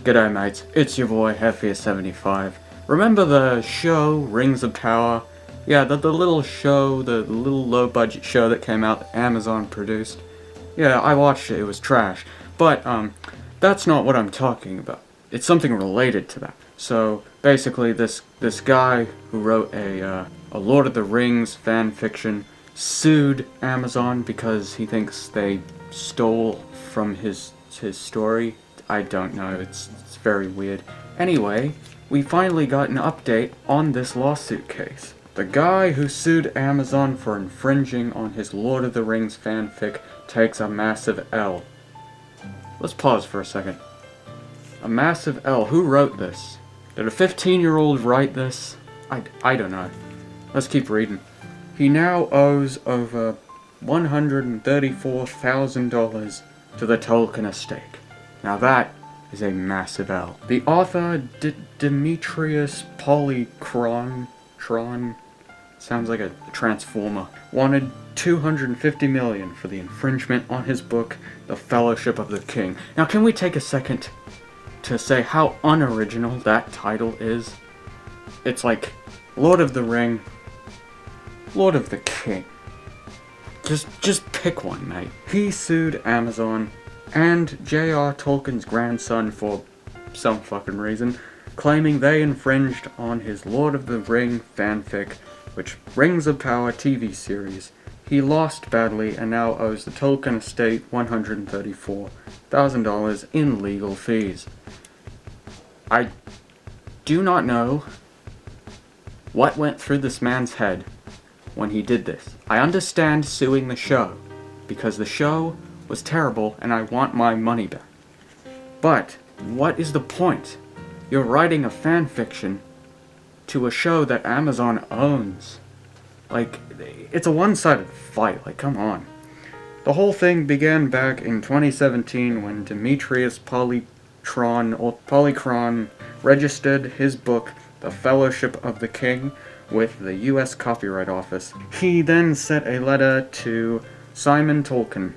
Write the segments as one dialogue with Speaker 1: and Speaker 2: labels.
Speaker 1: G'day mates, it's your boy Heffier75. Remember the show Rings of Power? Yeah, the little show, the little low budget show that came out that Amazon produced? Yeah, I watched it, it was trash. But, that's not what I'm talking about. It's something related to that. So, basically this guy who wrote a Lord of the Rings fan fiction sued Amazon because he thinks they stole from his story. I don't know, it's very weird. Anyway, we finally got an update on this lawsuit case. The guy who sued Amazon for infringing on his Lord of the Rings fanfic takes a massive L. Let's pause for a second. A massive L. Who wrote this? Did a 15-year-old write this? I don't know. Let's keep reading. He now owes over $134,000 to the Tolkien estate. Now that is a massive L. The author, Demetrius Polychron, sounds like a transformer, wanted $250 million for the infringement on his book, The Fellowship of the King. Now can we take a second to say how unoriginal that title is? It's like Lord of the Ring, Lord of the King. Just pick one, mate. He sued Amazon and J.R. Tolkien's grandson for some fucking reason, claiming they infringed on his Lord of the Ring fanfic, which Rings of Power TV series. He lost badly and now owes the Tolkien estate $134,000 in legal fees. I do not know what went through this man's head when he did this. I understand suing the show, because the show was terrible and I want my money back. But what is the point? You're writing a fan fiction to a show that Amazon owns. Like, it's a one-sided fight, like, come on. The whole thing began back in 2017 when Demetrius Polychron registered his book, The Fellowship of the King, with the US Copyright Office. He then sent a letter to Simon Tolkien,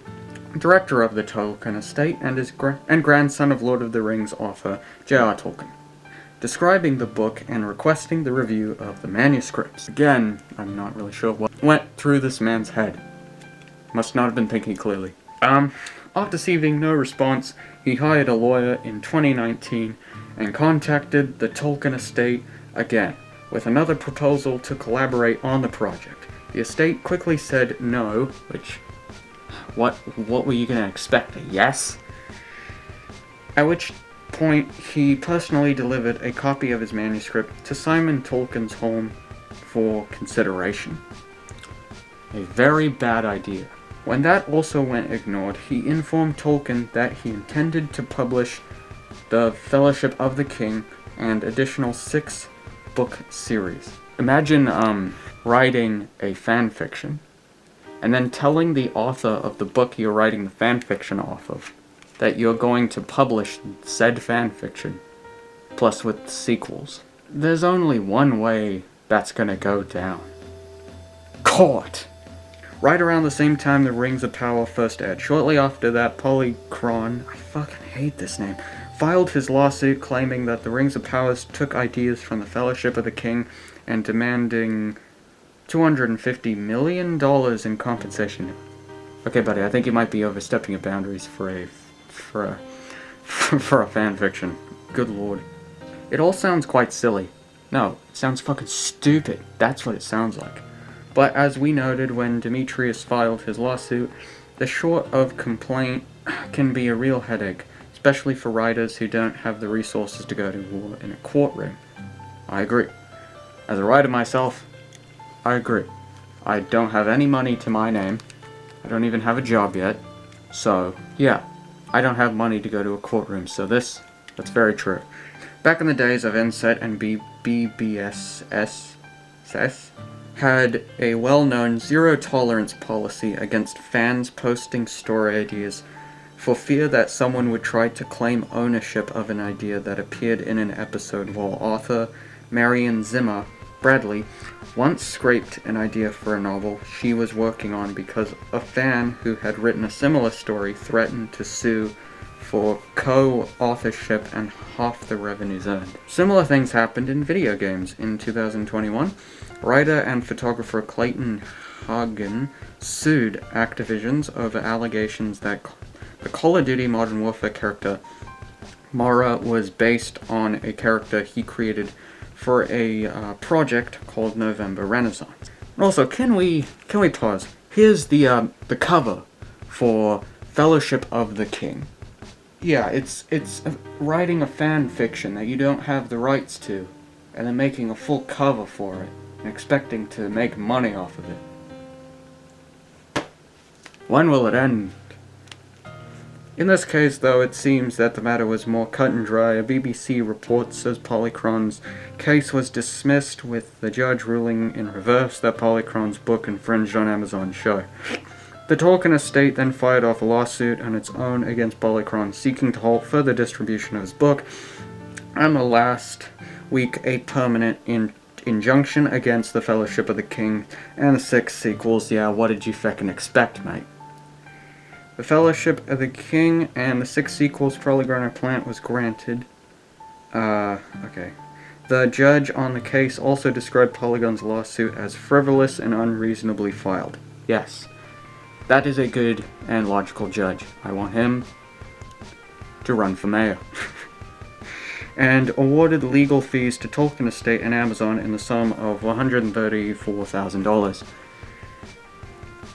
Speaker 1: director of the Tolkien estate and grandson of Lord of the Rings author J.R. Tolkien, describing the book and requesting the review of the manuscripts. Again, I'm not really sure what went through this man's head. Must not have been thinking clearly. After receiving no response, he hired a lawyer in 2019 and contacted the Tolkien estate again with another proposal to collaborate on the project. The estate quickly said no, which what were you gonna expect, a yes? At which point, he personally delivered a copy of his manuscript to Simon Tolkien's home for consideration. A very bad idea. When that also went ignored, he informed Tolkien that he intended to publish The Fellowship of the King and additional 6-book series. Imagine, writing a fan fiction, and then telling the author of the book you're writing the fanfiction off of that you're going to publish said fanfiction, plus with sequels. There's only one way that's gonna go down. Court! Right around the same time the Rings of Power first aired, shortly after that, Polychron, I fucking hate this name, filed his lawsuit claiming that the Rings of Power took ideas from the Fellowship of the King and demanding $250 million in compensation. Okay, buddy, I think you might be overstepping your boundaries for a fan fiction. Good lord. It all sounds quite silly. No, it sounds fucking stupid. That's what it sounds like. But as we noted when Demetrius filed his lawsuit, the short of complaint can be a real headache, especially for writers who don't have the resources to go to war in a courtroom. I agree. As a writer myself, I agree. I don't have any money to my name. I don't even have a job yet. So, yeah, I don't have money to go to a courtroom, so that's very true. Back in the days of NCET and BBSS had a well-known zero-tolerance policy against fans posting story ideas for fear that someone would try to claim ownership of an idea that appeared in an episode, while author Marion Zimmer Bradley once scraped an idea for a novel she was working on because a fan who had written a similar story threatened to sue for co-authorship and half the revenues earned. Similar things happened in video games. In 2021, writer and photographer Clayton Hagen sued Activision over allegations that the Call of Duty Modern Warfare character Mara was based on a character he created for a project called November Renaissance. And also, can we pause? Here's the cover for Fellowship of the King. Yeah, it's writing a fan fiction that you don't have the rights to, and then making a full cover for it, and expecting to make money off of it. When will it end? In this case, though, it seems that the matter was more cut and dry. A BBC report says Polychron's case was dismissed, with the judge ruling in reverse that Polychron's book infringed on Amazon's show. The Tolkien estate then fired off a lawsuit on its own against Polychron, seeking to halt further distribution of his book, and the last week a permanent injunction against the Fellowship of the King and the 6 sequels. Yeah, what did you feckin' expect, mate? The Fellowship of the King and the 6 sequels Polygon Plant was granted. Okay. The judge on the case also described Polygon's lawsuit as frivolous and unreasonably filed. Yes. That is a good and logical judge. I want him to run for mayor. And awarded legal fees to Tolkien Estate and Amazon in the sum of $134,000.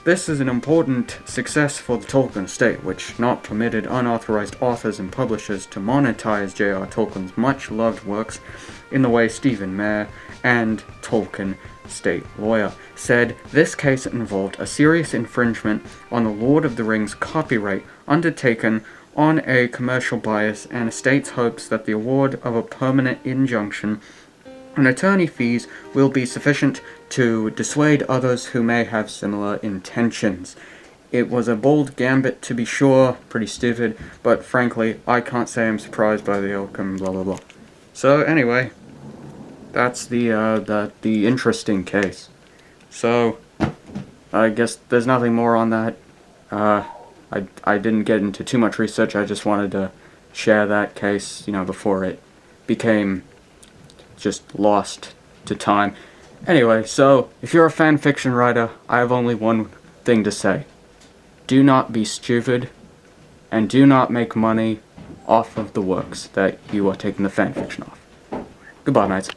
Speaker 1: This is an important success for the Tolkien Estate, which not permitted unauthorized authors and publishers to monetize J.R. Tolkien's much-loved works in the way Stephen Mayer and Tolkien State lawyer said this case involved a serious infringement on the Lord of the Rings copyright undertaken on a commercial bias, and estate's hopes that the award of a permanent injunction and attorney fees will be sufficient to dissuade others who may have similar intentions. It was a bold gambit, to be sure, pretty stupid, but frankly, I can't say I'm surprised by the outcome, blah blah blah. So anyway, that's the interesting case. So, I guess there's nothing more on that. I didn't get into too much research, I just wanted to share that case, before it became just lost to time. Anyway, so, if you're a fan fiction writer, I have only one thing to say. Do not be stupid, and do not make money off of the works that you are taking the fan fiction off. Goodbye, mates.